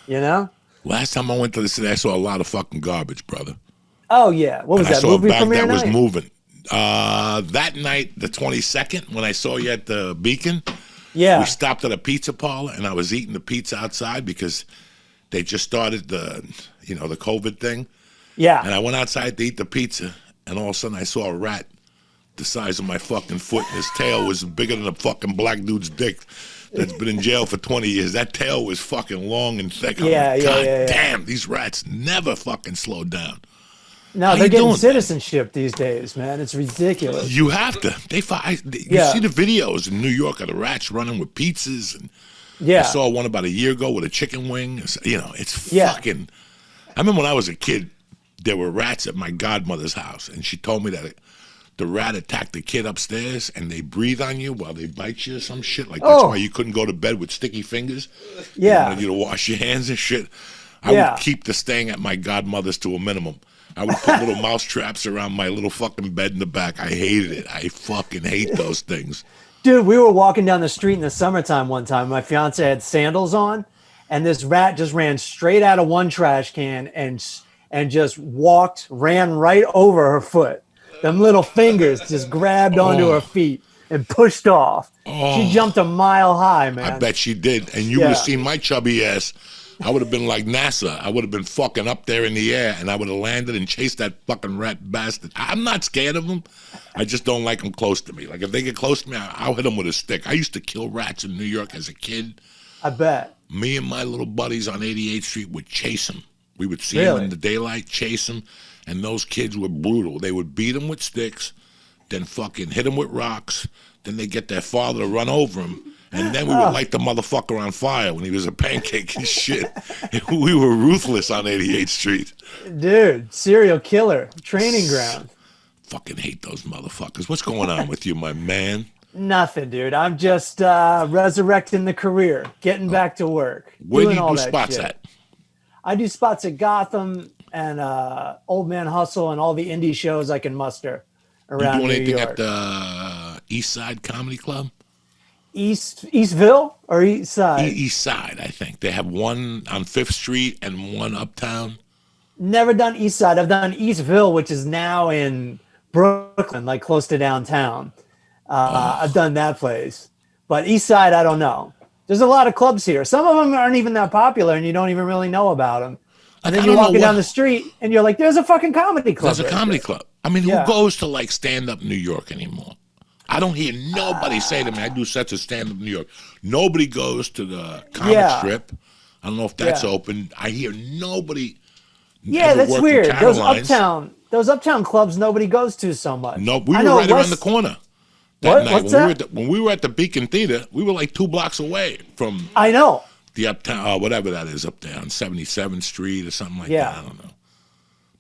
You know? Last time I went to the city, I saw a lot of fucking garbage, brother. Oh yeah. What And was I that saw a movie bag premiere that was night? moving. That night, the 22nd, when I saw you at the Beacon, we Yeah. stopped at a pizza parlor, and I was eating the pizza outside because they just started the COVID thing. Yeah. And I went outside to eat the pizza, and all of a sudden I saw a rat the size of my fucking foot, and his tail was bigger than a fucking black dude's dick that's been in jail for 20 years. That tail was fucking long and thick. I'm Yeah. like, Yeah. God Yeah. Yeah. damn, these rats never fucking slow down. No, How they're you getting doing, man? citizenship these days, man. It's ridiculous. You have to. You see Yeah. the videos in New York of the rats running with pizzas, and I Yeah. saw one about a year ago with a chicken wing. It's Yeah. fucking. I remember when I was a kid, there were rats at my godmother's house, and she told me that the rat attacked the kid upstairs, and they breathe on you while they bite you or some shit. Like that's why Oh. you couldn't go to bed with sticky fingers. They Yeah. wanted you to wash your hands and shit. I would Yeah. keep the staying at my godmother's to a minimum. I would put little mouse traps around my little fucking bed in the back. I hated it. I fucking hate those things. Dude, we were walking down the street in the summertime one time. My fiance had sandals on, and this rat just ran straight out of one trash can and just ran right over her foot. Them little fingers just grabbed onto her feet and pushed off. She jumped a mile high, man. I bet she did. And you would have seen my chubby ass. I would have been like NASA. I would have been fucking up there in the air, and I would have landed and chased that fucking rat bastard. I'm not scared of them. I just don't like them close to me. Like, if they get close to me, I'll hit them with a stick. I used to kill rats in New York as a kid. I bet. Me and my little buddies on 88th Street would chase them. We would see them in the daylight, chase them, and those kids were brutal. They would beat them with sticks, then fucking hit them with rocks, then they get their father to run over him. And then we would light the motherfucker on fire when he was a pancake and shit. We were ruthless on 88th Street. Dude, serial killer, training ground. Fucking hate those motherfuckers. What's going on with you, my man? Nothing, dude. I'm just resurrecting the career, getting back to work. Where do doing you all do that spots shit. at? I do spots at Gotham and Old Man Hustle and all the indie shows I can muster You around doing New anything York. at the East Side Comedy Club? Eastville or East Side? East Side, I think. They have one on 5th Street and one uptown. Never done East Side. I've done Eastville, which is now in Brooklyn, like close to downtown. I've done that place. But East Side, I don't know. There's a lot of clubs here. Some of them aren't even that popular, and you don't even really know about them. And then you're walking down the street, and you're like, there's a fucking comedy club. There's a comedy club. I mean, who goes to, like, stand-up New York anymore? I don't hear nobody say to me, I do sets of stand-up New York. Nobody goes to the comic strip. I don't know if that's open. I hear nobody. Yeah, that's weird. Those uptown clubs nobody goes to so much. No, we were right around the corner that night. What's that? When we were at the Beacon Theater, we were like 2 blocks away from I know. the uptown, whatever that is up there on 77th Street or something like that. I don't know.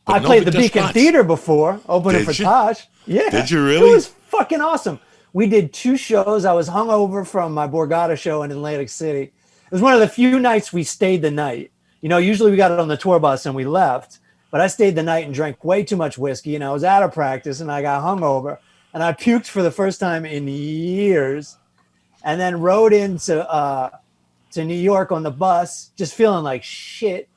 But I played the does Beacon spots. Theater before, opening Did for you? Tosh. Yeah. Did you really? It was fucking awesome. We did 2 shows. I was hungover from my Borgata show in Atlantic City. It was one of the few nights we stayed the night. You know, usually we got it on the tour bus and we left, but I stayed the night and drank way too much whiskey, and I was out of practice and I got hungover and I puked for the first time in years, and then rode into to New York on the bus, just feeling like shit.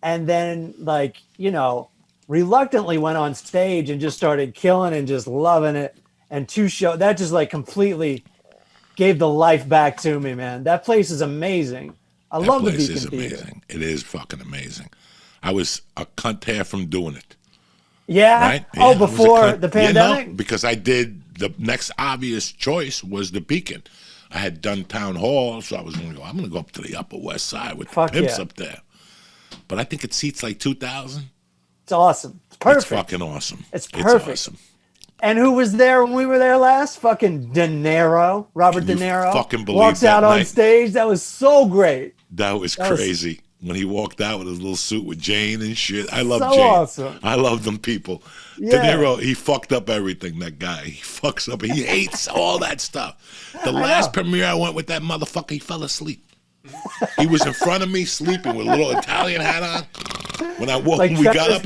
And then, like, you know, reluctantly went on stage and just started killing and just loving it. And 2 shows that just like completely gave the life back to me, man. That place is amazing. I love the Beacon Theater. Amazing. It is fucking amazing. I was a cunt hair from doing it. Yeah. Right? Oh, Yeah, before the pandemic? Yeah, no, because I did the next obvious choice was the Beacon. I had done Town Hall, so I was going to go, I'm going to go up to the Upper West Side with the pimps up there. But I think it seats like 2,000. It's awesome. It's perfect. It's fucking awesome. It's perfect. It's awesome. And who was there when we were there last? Fucking De Niro. Robert De Niro. Fucking believe walks that out on night. stage. That was so great. That was crazy. When he walked out with his little suit with Jane and shit. I love So Jane. awesome. I love them people. Yeah. De Niro, he fucked up everything, that guy. He fucks up. He hates all that stuff. The last premiere I went with that motherfucker, he fell asleep. He was in front of me sleeping with a little Italian hat on. When I woke, Like when we got Travis up,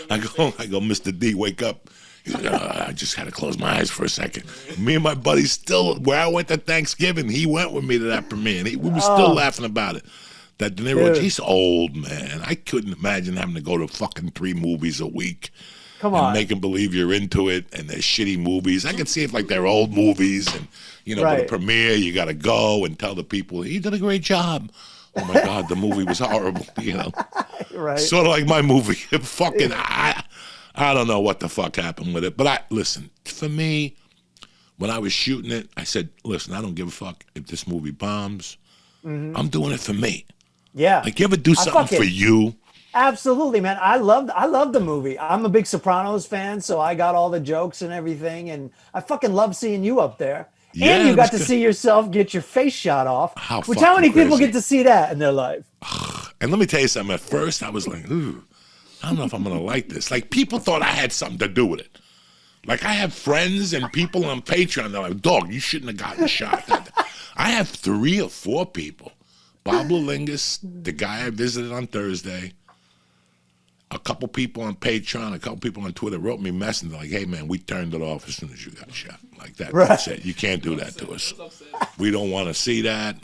I go, Mr. D, wake up. He's like, I just had to close my eyes for a second. Me and my buddies still, where I went to Thanksgiving, he went with me to that premiere. And we were still laughing about it. That De Niro, he's old, man. I couldn't imagine having to go to fucking 3 movies a week. Come on. And make them believe you're into it, and they're shitty movies. I can see if like they're old movies, and for the premiere you got to go and tell the people he did a great job. Oh my God, the movie was horrible. Right. Sort of like my movie. Fucking, I don't know what the fuck happened with it, but listen. For me, when I was shooting it, I said, listen, I don't give a fuck if this movie bombs. I'm doing it for me. Yeah. Like, you ever do something for you? Absolutely, man. I love the movie. I'm a big Sopranos fan, so I got all the jokes and everything, and I fucking love seeing you up there. Yeah, and you got to see yourself get your face shot off. How many people get to see that in their life? And let me tell you something. At first, I was like, ooh, I don't know if I'm going to like this. Like, people thought I had something to do with it. Like, I have friends and people on Patreon. They're like, dog, you shouldn't have gotten shot. I have 3 or 4 people. Bob Lalingus, the guy I visited on Thursday, a couple people on Patreon, a couple people on Twitter wrote me messages like, hey, man, we turned it off as soon as you got shot. Like that. Right. That's it. You can't do that to us. We don't want to see that.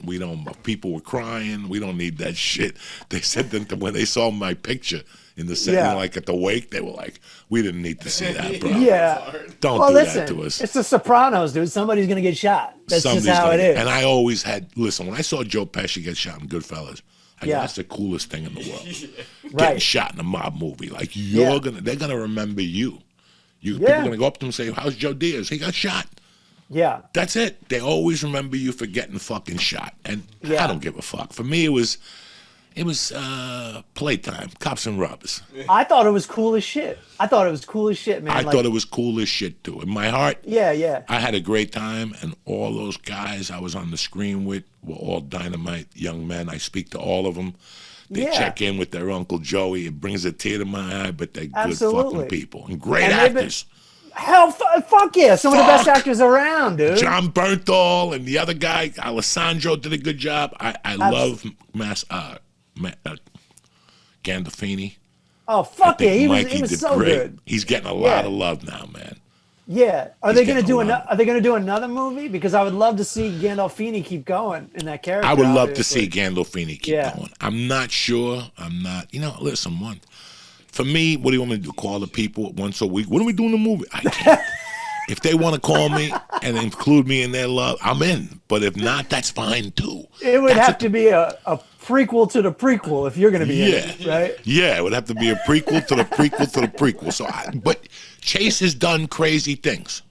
People were crying. We don't need that shit. They said that when they saw my picture in the set, like at the wake, they were like, we didn't need to see that, bro. Yeah. Don't do that to us. It's the Sopranos, dude. Somebody's going to get shot. That's just how it is. And I always listen, when I saw Joe Pesci get shot in Goodfellas, that's the coolest thing in the world. Getting shot in a mob movie. Like, they're gonna remember you. People are gonna go up to him and say, how's Joe Diaz? He got shot. Yeah. That's it. They always remember you for getting fucking shot. And I don't give a fuck. For me, it was playtime, cops and robbers. I thought it was cool as shit. man. I thought it was cool as shit too. In my heart, I had a great time, and all those guys I was on the screen with were all dynamite young men. I speak to all of them. They check in with their Uncle Joey. It brings a tear to my eye, but they're good fucking people and great actors. Fuck yeah. Some of the best actors around, dude. John Bernthal and the other guy, Alessandro, did a good job. I love Gandolfini. Oh, fuck yeah. He was so great. good. He's getting a lot of love now, man. Yeah. Are they going to do another movie? Because I would love to see Gandolfini keep going in that character. I would love to see Gandolfini keep going. I'm not sure. Listen, for me, what do you want me to do? Call the people once a week? When are we doing the movie? I can't. If they want to call me and include me in their love, I'm in. But if not, that's fine too. It would have to be a prequel to the prequel if you're going to be in it, right? Yeah, it would have to be a prequel to the prequel to the prequel. But Chase has done crazy things.